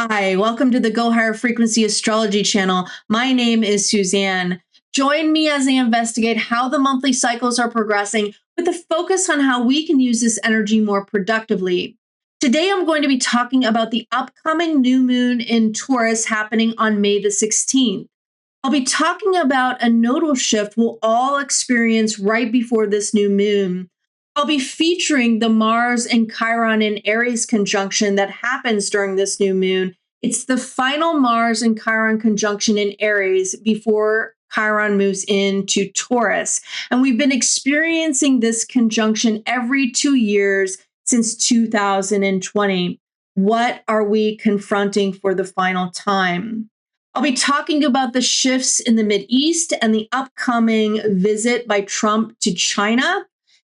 Hi, welcome to the Go Higher Frequency Astrology channel. My name is Suzanne. Join me as I investigate how the monthly cycles are progressing with a focus on how we can use this energy more productively. Today, I'm going to be talking about the upcoming new moon in Taurus happening on May the 16th. I'll be talking about a nodal shift we'll all experience right before this new moon. I'll be featuring the Mars and Chiron in Aries conjunction that happens during this new moon. It's the final Mars and Chiron conjunction in Aries before Chiron moves into Taurus. And we've been experiencing this conjunction every 2 years since 2020. What are we confronting for the final time? I'll be talking about the shifts in the Mideast and the upcoming visit by Trump to China.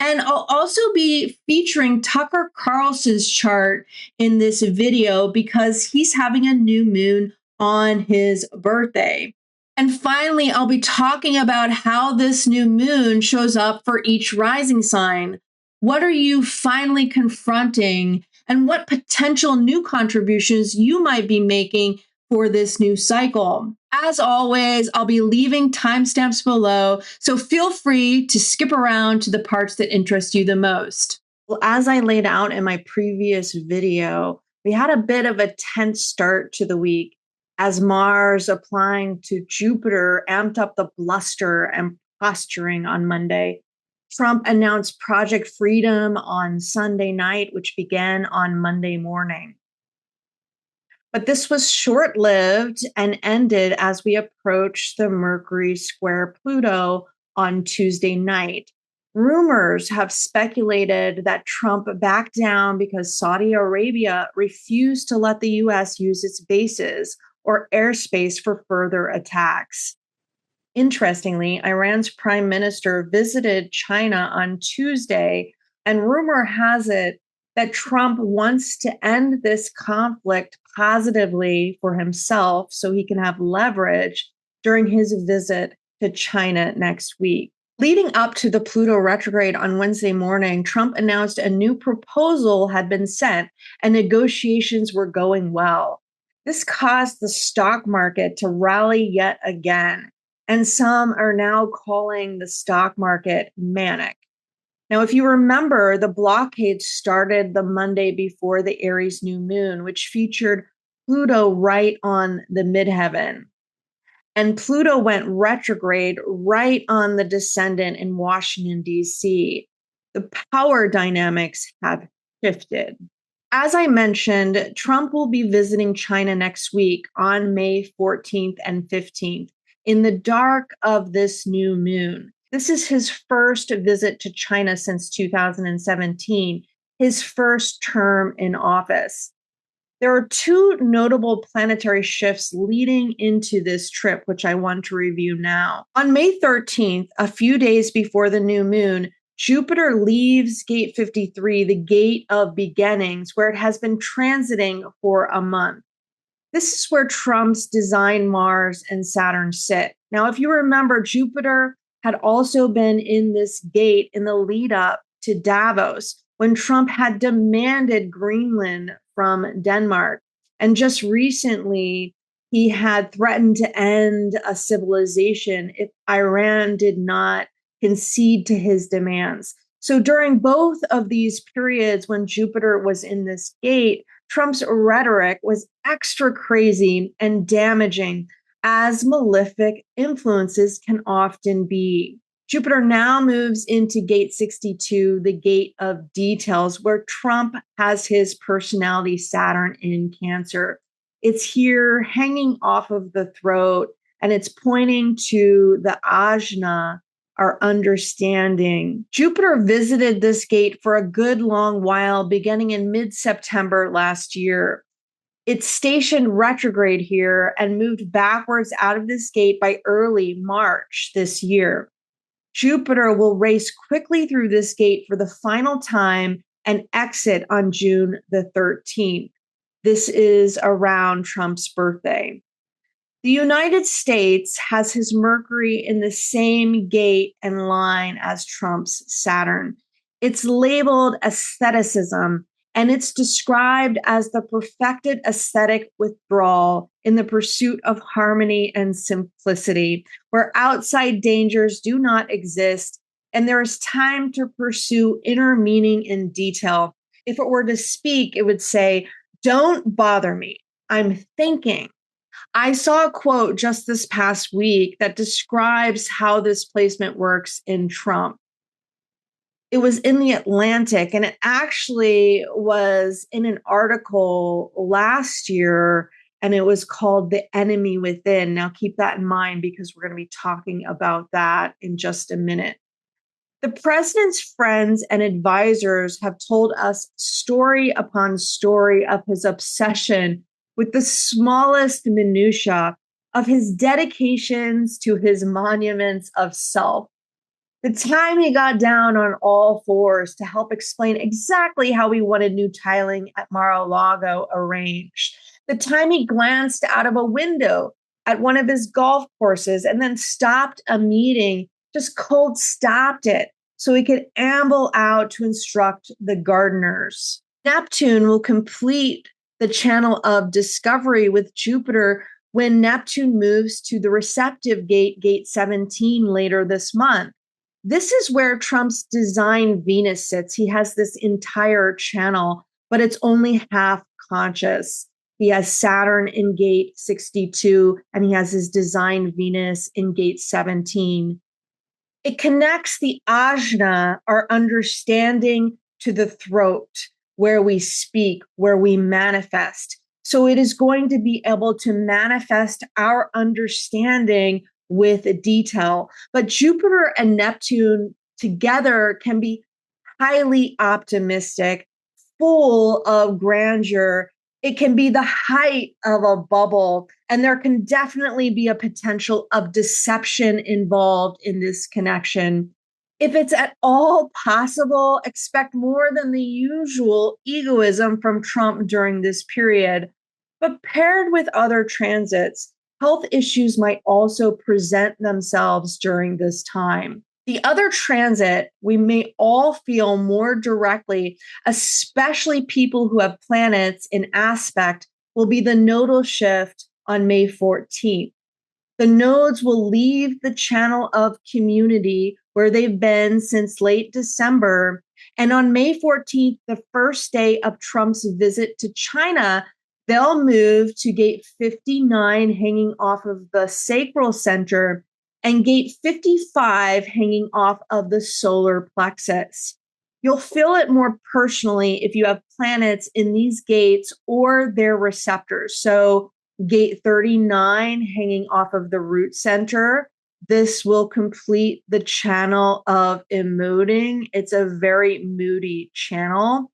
And I'll also be featuring Tucker Carlson's chart in this video because he's having a new moon on his birthday. And finally, I'll be talking about how this new moon shows up for each rising sign. What are you finally confronting? And what potential new contributions you might be making for this new cycle. As always, I'll be leaving timestamps below, so feel free to skip around to the parts that interest you the most. Well, as I laid out in my previous video, we had a bit of a tense start to the week as Mars applying to Jupiter amped up the bluster and posturing on Monday. Trump announced Project Freedom on Sunday night, which began on Monday morning. But this was short-lived and ended as we approached the Mercury square Pluto on Tuesday night. Rumors have speculated that Trump backed down because Saudi Arabia refused to let the U.S. use its bases or airspace for further attacks. Interestingly, Iran's prime minister visited China on Tuesday, and rumor has it that Trump wants to end this conflict positively for himself so he can have leverage during his visit to China next week. Leading up to the Pluto retrograde on Wednesday morning, Trump announced a new proposal had been sent and negotiations were going well. This caused the stock market to rally yet again, and some are now calling the stock market manic. Now, if you remember, the blockade started the Monday before the Aries new moon, which featured Pluto right on the midheaven. And Pluto went retrograde right on the descendant in Washington, D.C. The power dynamics have shifted. As I mentioned, Trump will be visiting China next week on May 14th and 15th in the dark of this new moon. This is his first visit to China since 2017, his first term in office. There are two notable planetary shifts leading into this trip, which I want to review now. On May 13th, a few days before the new moon, Jupiter leaves gate 53, the gate of beginnings, where it has been transiting for a month. This is where Trump's design Mars and Saturn sit. Now, if you remember, Jupiter had also been in this gate in the lead up to Davos when Trump had demanded Greenland from Denmark. And just recently, he had threatened to end a civilization if Iran did not concede to his demands. So during both of these periods when Jupiter was in this gate, Trump's rhetoric was extra crazy and damaging, as malefic influences can often be. Jupiter now moves into gate 62, the gate of details, where Trump has his personality Saturn in Cancer. It's here hanging off of the throat, and it's pointing to the ajna, our understanding. Jupiter visited this gate for a good long while, beginning in mid-September last year. It stationed retrograde here and moved backwards out of this gate by early March this year. Jupiter will race quickly through this gate for the final time and exit on June the 13th. This is around Trump's birthday. The United States has his Mercury in the same gate and line as Trump's Saturn. It's labeled aestheticism And it's described as the perfected aesthetic withdrawal in the pursuit of harmony and simplicity, where outside dangers do not exist, and there is time to pursue inner meaning in detail. If it were to speak, it would say, "Don't bother me. I'm thinking." I saw a quote just this past week that describes how this placement works in Trump. It was in the Atlantic, and it actually was in an article last year, and it was called The Enemy Within. Now, keep that in mind because we're going to be talking about that in just a minute. The president's friends and advisors have told us story upon story of his obsession with the smallest minutiae of his dedications to his monuments of self. The time he got down on all fours to help explain exactly how he wanted new tiling at Mar-a-Lago arranged. The time he glanced out of a window at one of his golf courses and then stopped a meeting, just cold stopped it so he could amble out to instruct the gardeners. Neptune will complete the channel of discovery with Jupiter when Neptune moves to the receptive gate, gate 17, later this month. This is where Trump's design Venus sits. He has this entire channel, but it's only half conscious. He has Saturn in gate 62, and he has his design Venus in gate 17. It connects the ajna, our understanding, to the throat, where we speak, where we manifest. So it is going to be able to manifest our understanding with detail. But Jupiter and Neptune together can be highly optimistic, full of grandeur. It can be the height of a bubble, and there can definitely be a potential of deception involved in this connection. If it's at all possible, expect more than the usual egoism from Trump during this period. But paired with other transits, health issues might also present themselves during this time. The other transit we may all feel more directly, especially people who have planets in aspect, will be the nodal shift on May 14th. The nodes will leave the channel of community where they've been since late December. And on May 14th, the first day of Trump's visit to China, they'll move to gate 59, hanging off of the sacral center, and gate 55, hanging off of the solar plexus. You'll feel it more personally if you have planets in these gates or their receptors. So gate 39, hanging off of the root center. This will complete the channel of emoting. It's a very moody channel.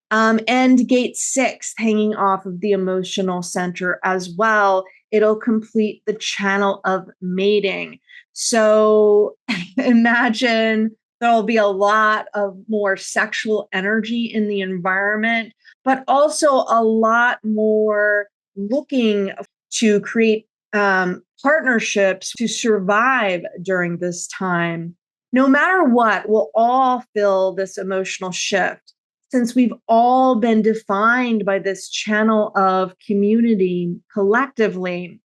And gate 6, hanging off of the emotional center as well. It'll complete the channel of mating. So imagine there'll be a lot of more sexual energy in the environment, but also a lot more looking to create partnerships to survive during this time. No matter what, we'll all feel this emotional shift, since we've all been defined by this channel of community collectively.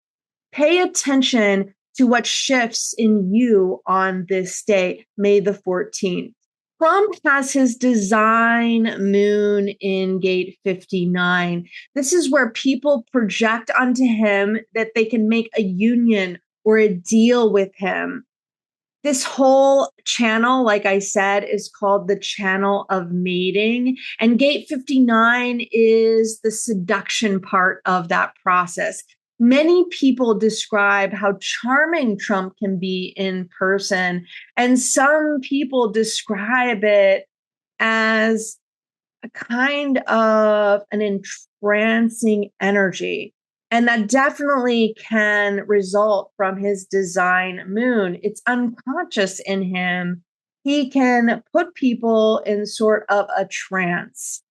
Pay attention to what shifts in you on this day, May the 14th. Trump has his design moon in gate 59. This is where people project onto him that they can make a union or a deal with him. This whole channel, like I said, is called the channel of mating. And gate 59 is the seduction part of that process. Many people describe how charming Trump can be in person, and some people describe it as a kind of an entrancing energy. And that definitely can result from his design moon. It's unconscious in him. He can put people in sort of a trance.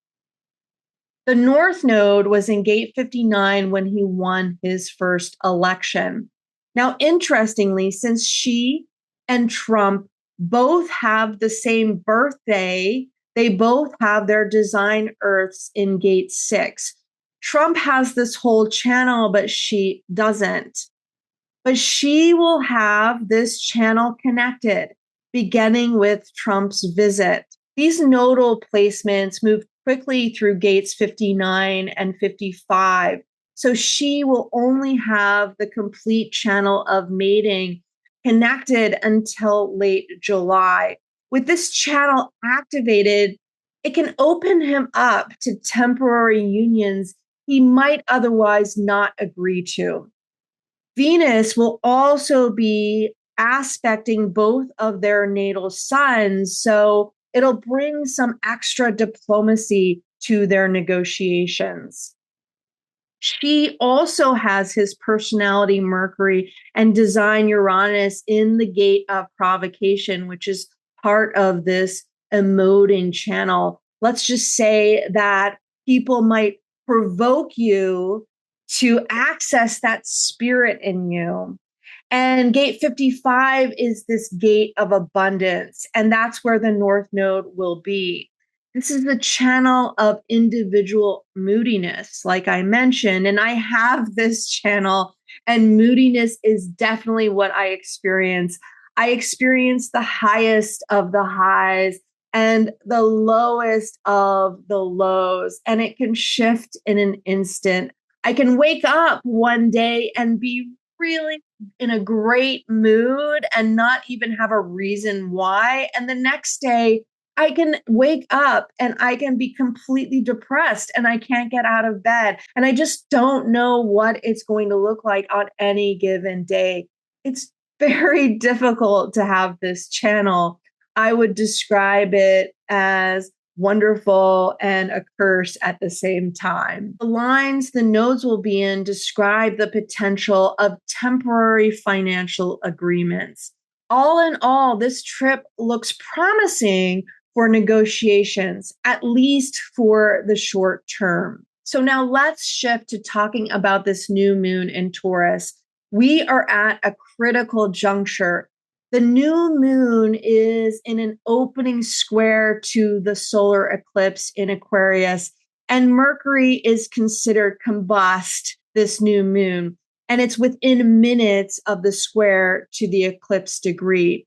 The North Node was in gate 59 when he won his first election. Now, interestingly, since Xi and Trump both have the same birthday, They both have their design Earths in gate 6. Trump has this whole channel, but she doesn't. But she will have this channel connected, beginning with Trump's visit. These nodal placements move quickly through gates 59 and 55. So she will only have the complete channel of mating connected until late July. With this channel activated, it can open him up to temporary unions he might otherwise not agree to. Venus will also be aspecting both of their natal suns, so it'll bring some extra diplomacy to their negotiations. She also has his personality Mercury and design Uranus in the gate of provocation, which is part of this emoting channel. Let's just say that people might provoke you to access that spirit in you. And gate 55 is this gate of abundance, and that's where the North Node will be. This is the channel of individual moodiness, like I mentioned, and I have this channel, and moodiness is definitely what I experience. I experience the highest of the highs and the lowest of the lows, and it can shift in an instant. I can wake up one day and be really in a great mood and not even have a reason why. And the next day, I can wake up and I can be completely depressed and I can't get out of bed. And I just don't know what it's going to look like on any given day. It's very difficult to have this channel. I would describe it as wonderful and a curse at the same time. The lines the nodes will be in describe the potential of temporary financial agreements. All in all, this trip looks promising for negotiations, at least for the short term. So now let's shift to talking about this new moon in Taurus. We are at a critical juncture. The new moon is in an opening square to the solar eclipse in Aquarius, and Mercury is considered combust this new moon, and it's within minutes of the square to the eclipse degree.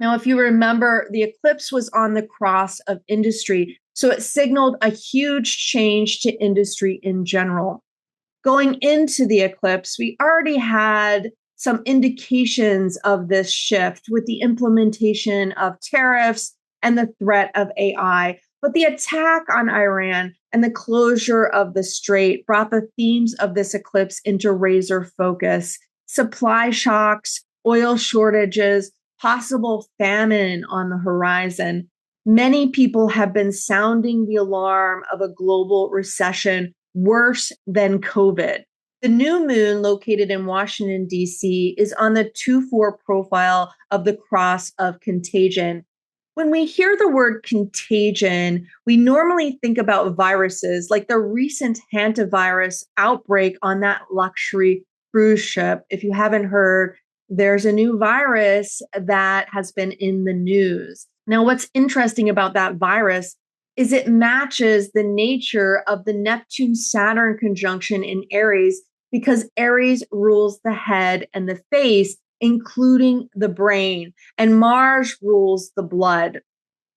Now, if you remember, the eclipse was on the cross of industry, so it signaled a huge change to industry in general. Going into the eclipse, we already had some indications of this shift with the implementation of tariffs and the threat of AI. But the attack on Iran and the closure of the strait brought the themes of this eclipse into razor focus. Supply shocks, oil shortages, possible famine on the horizon. Many people have been sounding the alarm of a global recession worse than COVID. The new moon, located in Washington, D.C., is on the 2-4 profile of the cross of contagion. When we hear the word contagion, we normally think about viruses like the recent hantavirus outbreak on that luxury cruise ship. If you haven't heard, there's a new virus that has been in the news. Now, what's interesting about that virus is it matches the nature of the Neptune-Saturn conjunction in Aries, because Aries rules the head and the face, including the brain, and Mars rules the blood.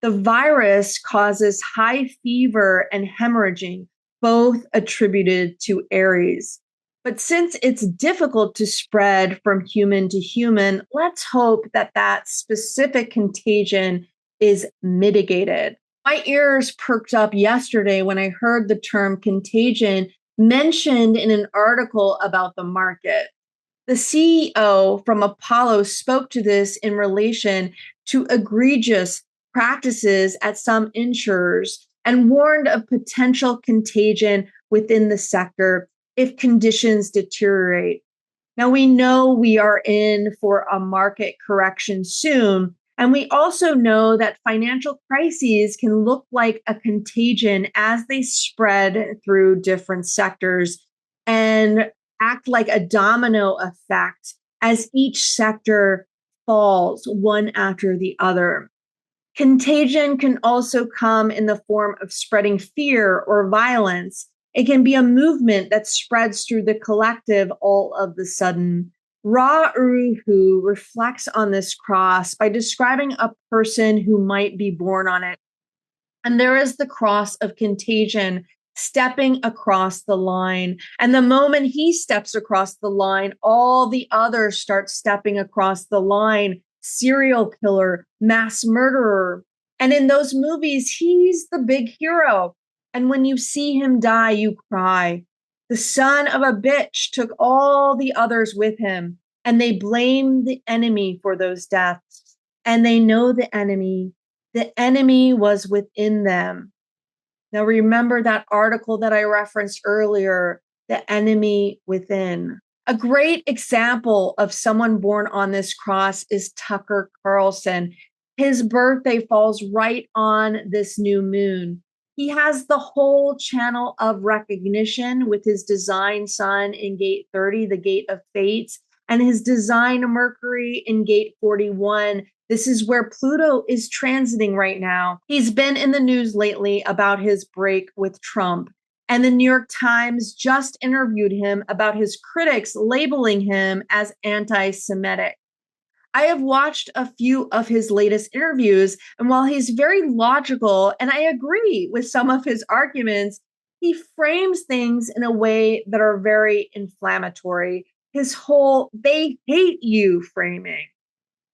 The virus causes high fever and hemorrhaging, both attributed to Aries. But since it's difficult to spread from human to human, let's hope that that specific contagion is mitigated. My ears perked up yesterday when I heard the term contagion mentioned in an article about the market. The CEO from Apollo spoke to this in relation to egregious practices at some insurers and warned of potential contagion within the sector if conditions deteriorate. Now, we know we are in for a market correction soon. And we also know that financial crises can look like a contagion as they spread through different sectors and act like a domino effect as each sector falls one after the other. Contagion can also come in the form of spreading fear or violence. It can be a movement that spreads through the collective all of the sudden. Ra Uru reflects on this cross by describing a person who might be born on it. And there is the cross of contagion stepping across the line. And the moment he steps across the line, all the others start stepping across the line. Serial killer, mass murderer. And in those movies, he's the big hero. And when you see him die, you cry. The son of a bitch took all the others with him, and they blame the enemy for those deaths. And they know the enemy. The enemy was within them. Now, remember that article that I referenced earlier, the enemy within. A great example of someone born on this cross is Tucker Carlson. His birthday falls right on this new moon. He has the whole channel of recognition with his design sun in gate 30, the gate of fates, and his design Mercury in gate 41. This is where Pluto is transiting right now. He's been in the news lately about his break with Trump. And the New York Times just interviewed him about his critics labeling him as anti-Semitic. I have watched a few of his latest interviews, and while he's very logical, and I agree with some of his arguments, he frames things in a way that are very inflammatory. His whole "they hate you" framing.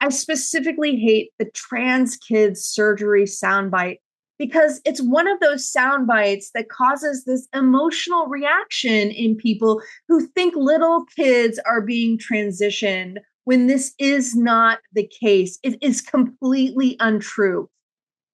I specifically hate the trans kids surgery soundbite because it's one of those sound bites that causes this emotional reaction in people who think little kids are being transitioned when this is not the case. It is completely untrue.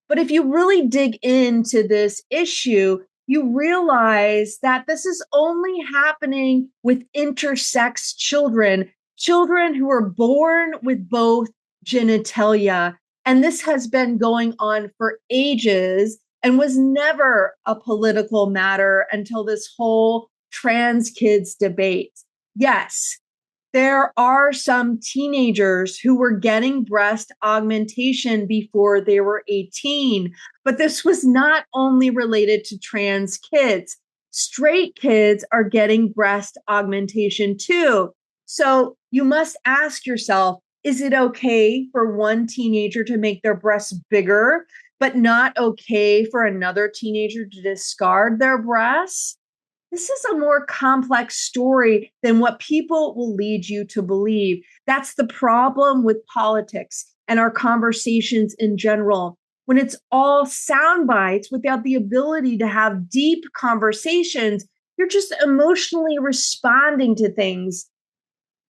But if you really dig into this issue, you realize that this is only happening with intersex children, children who are born with both genitalia. And this has been going on for ages and was never a political matter until this whole trans kids debate. Yes, there are some teenagers who were getting breast augmentation before they were 18, but this was not only related to trans kids. Straight kids are getting breast augmentation too. So you must ask yourself, is it okay for one teenager to make their breasts bigger, but not okay for another teenager to discard their breasts? This is a more complex story than what people will lead you to believe. That's the problem with politics and our conversations in general. When it's all sound bites without the ability to have deep conversations, you're just emotionally responding to things.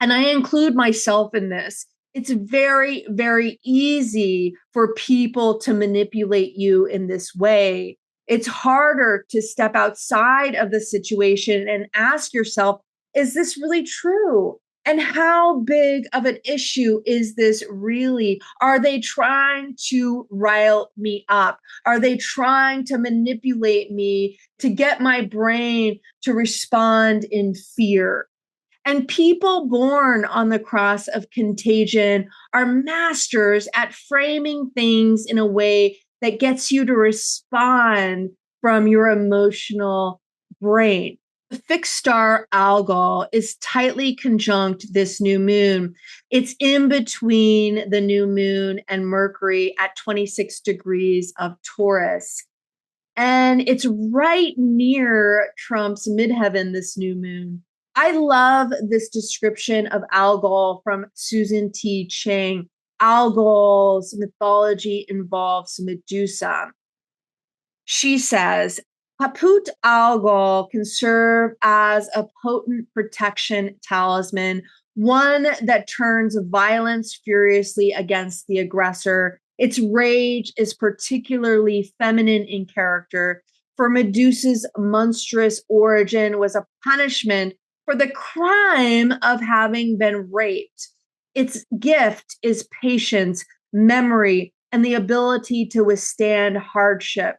And I include myself in this. It's very, very easy for people to manipulate you in this way. It's harder to step outside of the situation and ask yourself, is this really true? And how big of an issue is this really? Are they trying to rile me up? Are they trying to manipulate me to get my brain to respond in fear? And people born on the cross of contagion are masters at framing things in a way that gets you to respond from your emotional brain. The fixed star Algol is tightly conjunct this new moon. It's in between the new moon and Mercury at 26 degrees of Taurus. And it's right near Trump's midheaven, this new moon. I love this description of Algol from Susan T. Chang. Algol's mythology involves Medusa. She says, Caput Algol can serve as a potent protection talisman, one that turns violence furiously against the aggressor. Its rage is particularly feminine in character. For Medusa's monstrous origin was a punishment for the crime of having been raped. Its gift is patience, memory, and the ability to withstand hardship.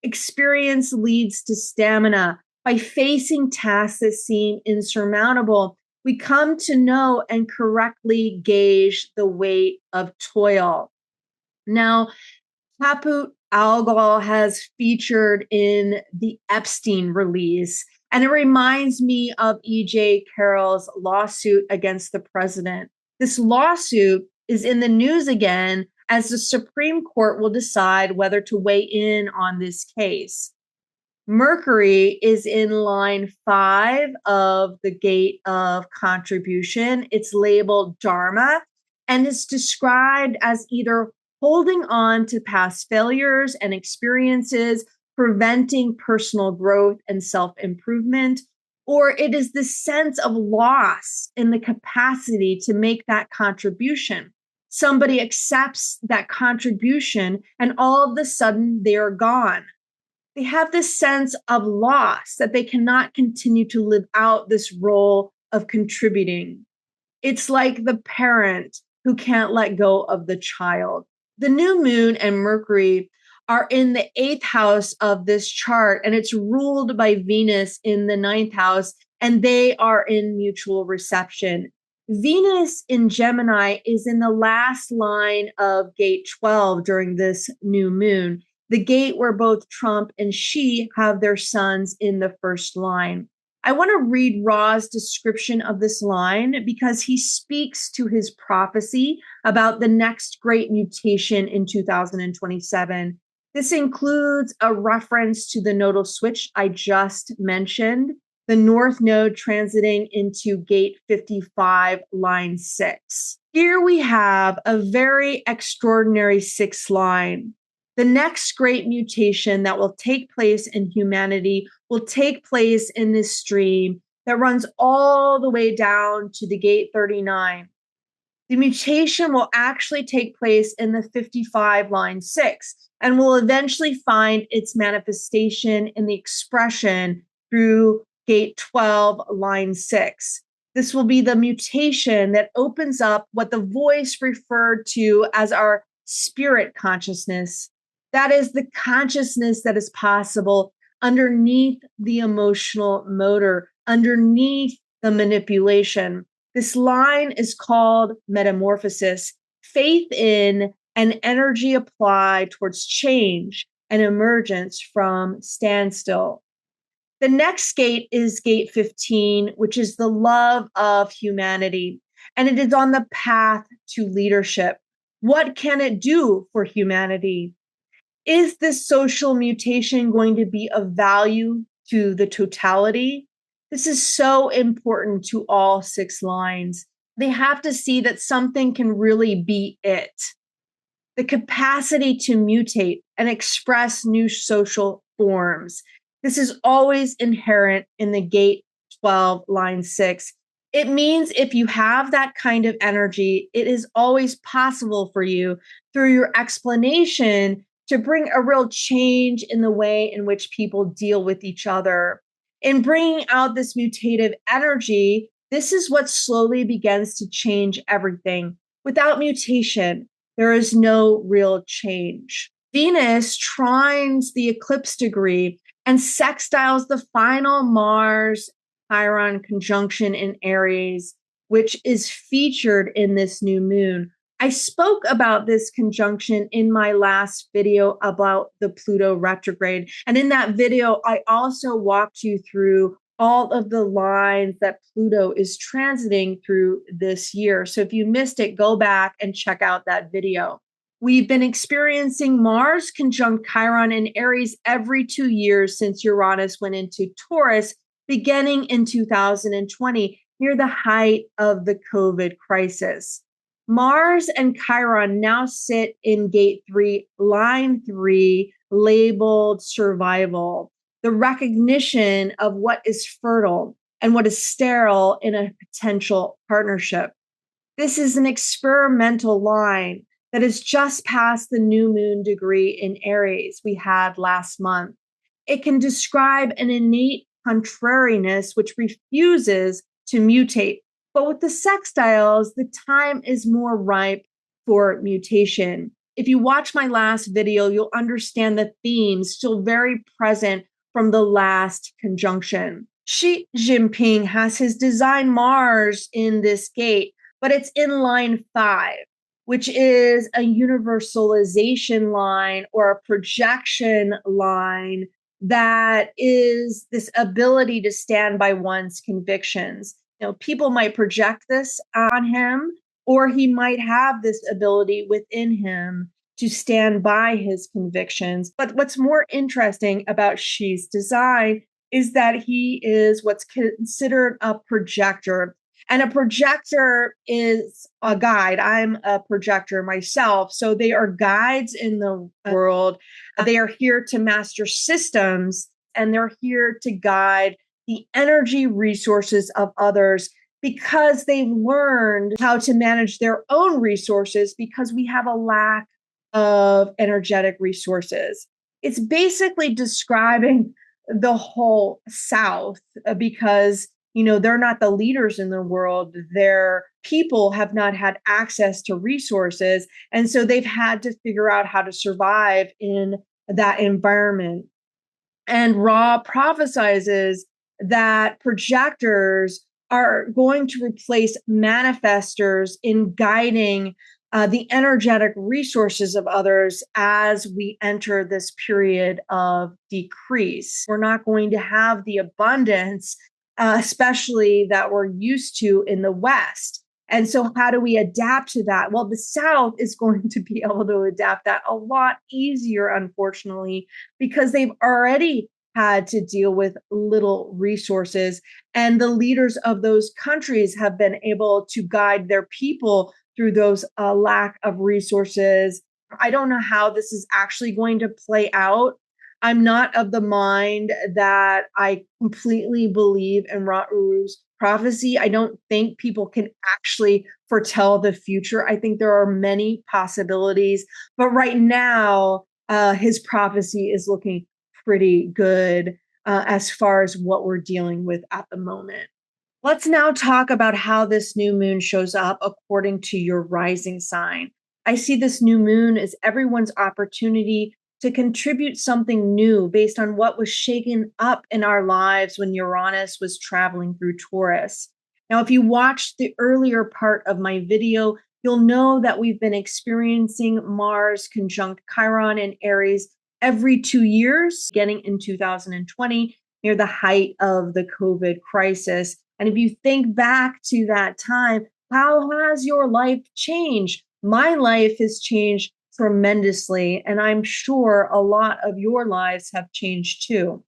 Experience leads to stamina. By facing tasks that seem insurmountable, we come to know and correctly gauge the weight of toil. Now, Caput Algol has featured in the Epstein release, and it reminds me of E.J. Carroll's lawsuit against the president. This lawsuit is in the news again as the Supreme Court will decide whether to weigh in on this case. Mercury is in line 5 of the gate of contribution. It's labeled Dharma and is described as either holding on to past failures and experiences, preventing personal growth and self improvement, or it is the sense of loss in the capacity to make that contribution. Somebody accepts that contribution, and all of a sudden they're gone. They have this sense of loss that they cannot continue to live out this role of contributing. It's like the parent who can't let go of the child. The new moon and Mercury are in the 8th house of this chart, and it's ruled by Venus in the 9th house, and they are in mutual reception. Venus in Gemini is in the last line of gate 12 during this new moon, the gate where both Trump and Xi have their sons in the first line. I want to read Ra's description of this line because he speaks to his prophecy about the next great mutation in 2027. This includes a reference to the nodal switch I just mentioned, the North Node transiting into gate 55, line 6. Here we have a very extraordinary 6th line. The next great mutation that will take place in humanity will take place in this stream that runs all the way down to the gate 39. The mutation will actually take place in the 55 line 6 and will eventually find its manifestation in the expression through gate 12 line 6. This will be the mutation that opens up what the voice referred to as our spirit consciousness. That is the consciousness that is possible underneath the emotional motor, underneath the manipulation. This line is called metamorphosis, faith in and energy applied towards change and emergence from standstill. The next gate is gate 15, which is the love of humanity, and it is on the path to leadership. What can it do for humanity? Is this social mutation going to be of value to the totality? This is so important to all 6 lines. They have to see that something can really be it. The capacity to mutate and express new social forms. This is always inherent in the gate 12, line 6. It means if you have that kind of energy, it is always possible for you through your explanation to bring a real change in the way in which people deal with each other. In bringing out this mutative energy, this is what slowly begins to change everything. Without mutation, there is no real change. Venus trines the eclipse degree and sextiles the final Mars-Chiron conjunction in Aries, which is featured in this new moon. I spoke about this conjunction in my last video about the Pluto retrograde. And in that video, I also walked you through all of the lines that Pluto is transiting through this year. So if you missed it, go back and check out that video. We've been experiencing Mars conjunct Chiron in Aries every 2 years since Uranus went into Taurus, beginning in 2020, near the height of the COVID crisis. Mars and Chiron now sit in gate 3, line 3, labeled survival, the recognition of what is fertile and what is sterile in a potential partnership. This is an experimental line that is just past the new moon degree in Aries we had last month. It can describe an innate contrariness which refuses to mutate. But with the sextiles, the time is more ripe for mutation. If you watch my last video, you'll understand the themes still very present from the last conjunction. Xi Jinping has his design Mars in this gate, but it's in line 5. which is a universalization line or a projection line that is this ability to stand by one's convictions. People might project this on him, or he might have this ability within him to stand by his convictions. But what's more interesting about Xi's design is that he is what's considered a projector. And a projector is a guide. I'm a projector myself. So they are guides in the world. They are here to master systems, and they're here to guide the energy resources of others because they've learned how to manage their own resources because we have a lack of energetic resources. It's basically describing the whole South because they're not the leaders in the world. Their people have not had access to resources. And so they've had to figure out how to survive in that environment. And Ra prophesizes that projectors are going to replace manifestors in guiding the energetic resources of others as we enter this period of decrease. We're not going to have the abundance, especially that we're used to in the West. And so how do we adapt to that? Well, the South is going to be able to adapt that a lot easier, unfortunately, because they've already had to deal with little resources. And the leaders of those countries have been able to guide their people through those lack of resources. I don't know how this is actually going to play out. I'm not of the mind that I completely believe in Ra-Uru's prophecy. I don't think people can actually foretell the future. I think there are many possibilities, but right now, his prophecy is looking pretty good as far as what we're dealing with at the moment. Let's now talk about how this new moon shows up according to your rising sign. I see this new moon as everyone's opportunity to contribute something new based on what was shaken up in our lives when Uranus was traveling through Taurus. Now, if you watched the earlier part of my video, you'll know that we've been experiencing Mars conjunct Chiron in Aries every 2 years, getting in 2020 near the height of the COVID crisis. And if you think back to that time, how has your life changed? My life has changed tremendously, and I'm sure a lot of your lives have changed too.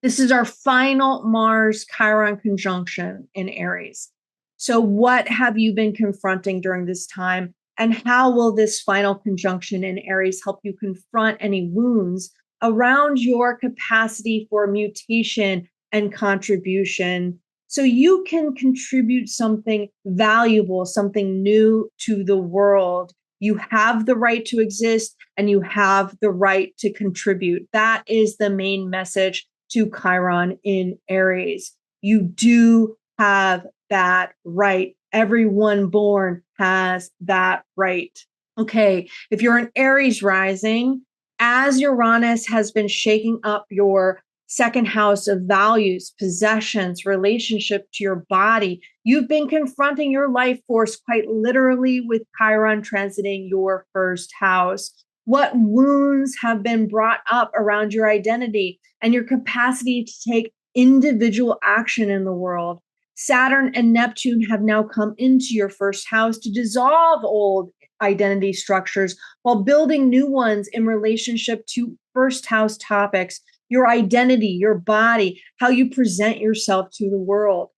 This is our final Mars-Chiron conjunction in Aries. So what have you been confronting during this time? And how will this final conjunction in Aries help you confront any wounds around your capacity for mutation and contribution so you can contribute something valuable, something new to the world? You have the right to exist and you have the right to contribute. That is the main message to Chiron in Aries. You do have that right. Everyone born has that right. Okay, if you're an Aries rising, as Uranus has been shaking up your second house of values, possessions, relationship to your body, you've been confronting your life force quite literally with Chiron transiting your first house. What wounds have been brought up around your identity and your capacity to take individual action in the world? Saturn and Neptune have now come into your first house to dissolve old identity structures while building new ones in relationship to first house topics, your identity, your body, how you present yourself to the world.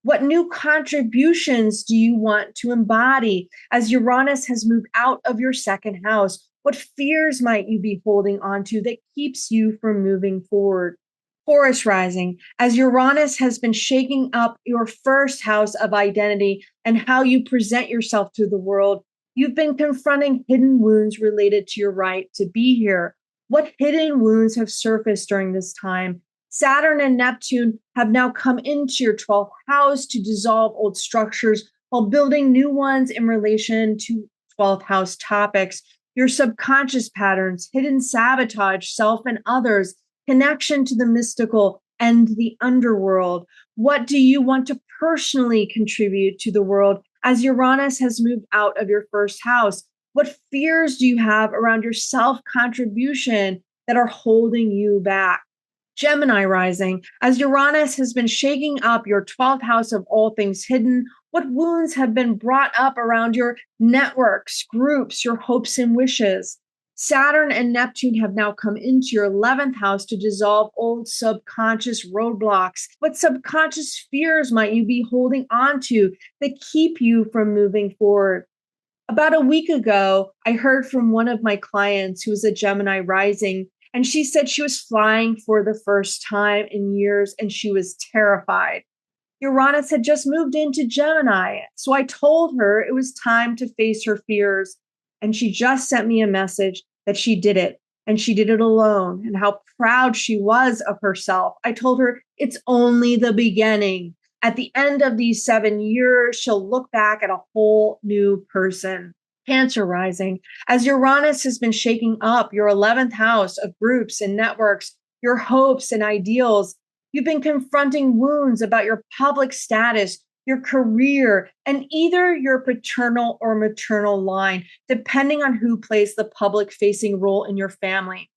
What new contributions do you want to embody as Uranus has moved out of your second house? What fears might you be holding on to that keeps you from moving forward? Taurus Rising, as Uranus has been shaking up your first house of identity and how you present yourself to the world, you've been confronting hidden wounds related to your right to be here. What hidden wounds have surfaced during this time? Saturn and Neptune have now come into your 12th house to dissolve old structures while building new ones in relation to 12th house topics. Your subconscious patterns, hidden sabotage, self and others, connection to the mystical and the underworld. What do you want to personally contribute to the world as Uranus has moved out of your first house? What fears do you have around your self-contribution that are holding you back? Gemini Rising, as Uranus has been shaking up your 12th house of all things hidden, what wounds have been brought up around your networks, groups, your hopes and wishes? Saturn and Neptune have now come into your 11th house to dissolve old subconscious roadblocks. What subconscious fears might you be holding on to that keep you from moving forward? About a week ago, I heard from one of my clients who is a Gemini rising, and she said she was flying for the first time in years and she was terrified. Uranus had just moved into Gemini, so I told her it was time to face her fears. And she just sent me a message that she did it, and she did it alone, and how proud she was of herself. I told her it's only the beginning. At the end of these 7 years, she'll look back at a whole new person. Cancer rising, as Uranus has been shaking up your 11th house of groups and networks, your hopes and ideals, you've been confronting wounds about your public status, your career, and either your paternal or maternal line, depending on who plays the public facing role in your family.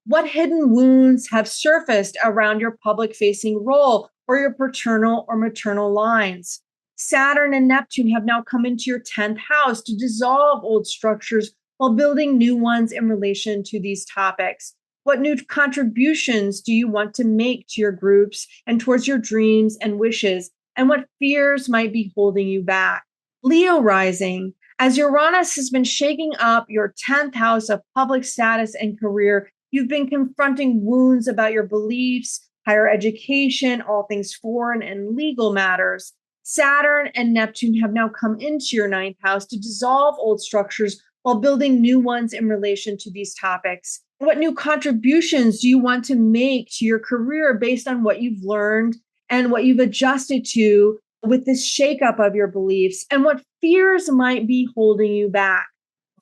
What hidden wounds have surfaced around your public facing role or your paternal or maternal lines? Saturn and Neptune have now come into your 10th house to dissolve old structures while building new ones in relation to these topics. What new contributions do you want to make to your groups and towards your dreams and wishes? And what fears might be holding you back? Leo rising, as Uranus has been shaking up your 10th house of public status and career, you've been confronting wounds about your beliefs, higher education, all things foreign, and legal matters. Saturn and Neptune have now come into your 9th house to dissolve old structures while building new ones in relation to these topics. What new contributions do you want to make to your career based on what you've learned and what you've adjusted to with this shakeup of your beliefs? And what fears might be holding you back?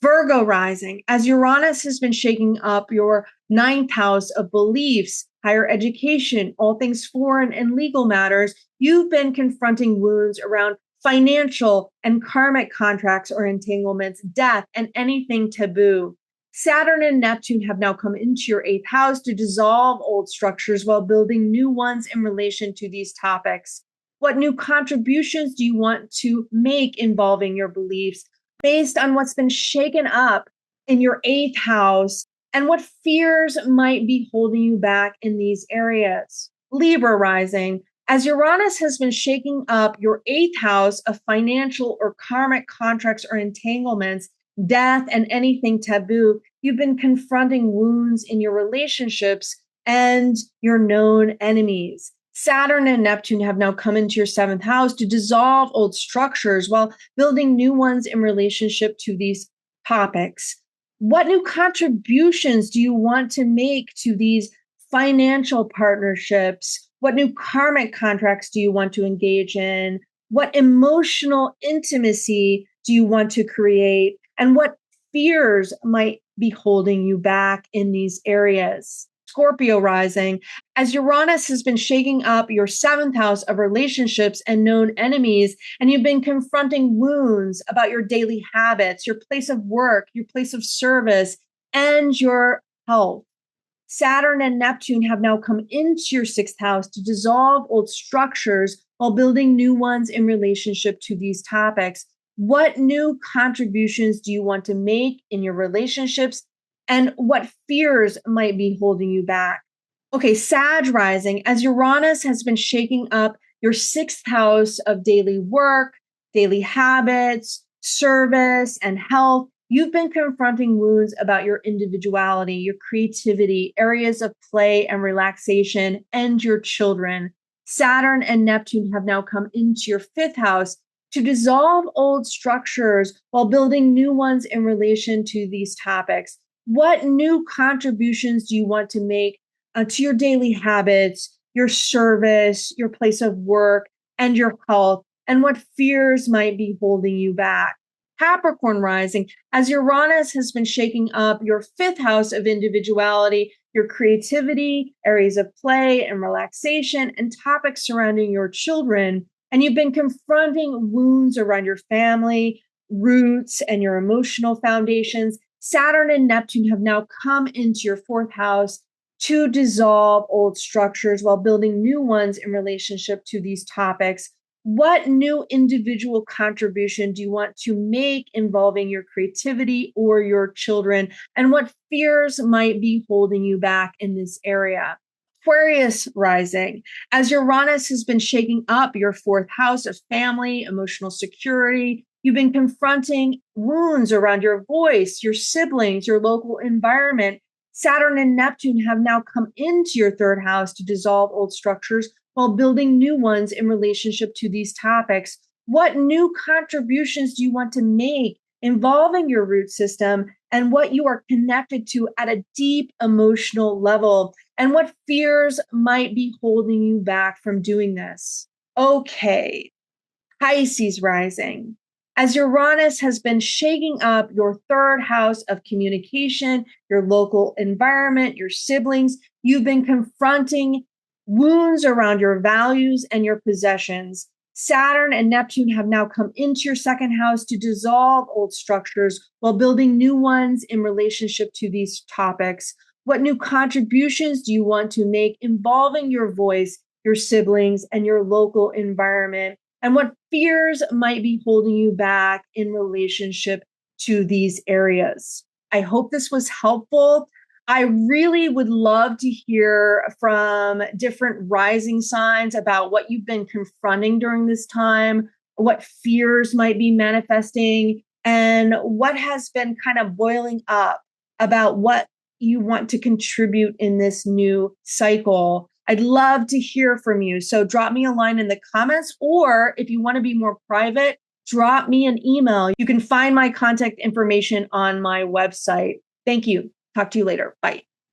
Virgo rising, as Uranus has been shaking up your 9th house of beliefs, higher education, all things foreign, and legal matters, you've been confronting wounds around financial and karmic contracts or entanglements, death, and anything taboo. Saturn and Neptune have now come into your 8th house to dissolve old structures while building new ones in relation to these topics. What new contributions do you want to make involving your beliefs based on what's been shaken up in your 8th house? And what fears might be holding you back in these areas? Libra rising, as Uranus has been shaking up your 8th house of financial or karmic contracts or entanglements, death, and anything taboo, you've been confronting wounds in your relationships and your known enemies. Saturn and Neptune have now come into your 7th house to dissolve old structures while building new ones in relationship to these topics. What new contributions do you want to make to these financial partnerships? What new karmic contracts do you want to engage in? What emotional intimacy do you want to create? And what fears might be holding you back in these areas? Scorpio rising, as Uranus has been shaking up your 7th house of relationships and known enemies, and you've been confronting wounds about your daily habits, your place of work, your place of service, and your health. Saturn and Neptune have now come into your 6th house to dissolve old structures while building new ones in relationship to these topics. What new contributions do you want to make in your relationships? And what fears might be holding you back? Okay, Sag rising, as Uranus has been shaking up your 6th house of daily work, daily habits, service, and health, you've been confronting wounds about your individuality, your creativity, areas of play and relaxation, and your children. Saturn and Neptune have now come into your 5th house to dissolve old structures while building new ones in relation to these topics. What new contributions do you want to make to your daily habits, your service, your place of work, and your health? And what fears might be holding you back? Capricorn rising, as Uranus has been shaking up your 5th house of individuality, your creativity, areas of play and relaxation, and topics surrounding your children, And you've been confronting wounds around your family, roots, and your emotional foundations. Saturn and Neptune have now come into your fourth house to dissolve old structures while building new ones in relationship to these topics. What new individual contribution do you want to make involving your creativity or your children? And what fears might be holding you back in this area? Aquarius rising, as Uranus has been shaking up your fourth house of family, emotional security, you've been confronting wounds around your voice, your siblings, your local environment. Saturn and Neptune have now come into your third house to dissolve old structures while building new ones in relationship to these topics. What new contributions do you want to make involving your root system and what you are connected to at a deep emotional level? And what fears might be holding you back from doing this? Okay, Pisces rising. As Uranus has been shaking up your third house of communication, your local environment, your siblings, you've been confronting wounds around your values and your possessions. Saturn and Neptune have now come into your second house to dissolve old structures while building new ones in relationship to these topics. What new contributions do you want to make involving your voice, your siblings, and your local environment? And what fears might be holding you back in relationship to these areas? I hope this was helpful. I really would love to hear from different rising signs about what you've been confronting during this time, what fears might be manifesting, and what has been kind of boiling up about what you want to contribute in this new cycle. I'd love to hear from you. So drop me a line in the comments, or if you want to be more private, drop me an email. You can find my contact information on my website. Thank you. Talk to you later. Bye.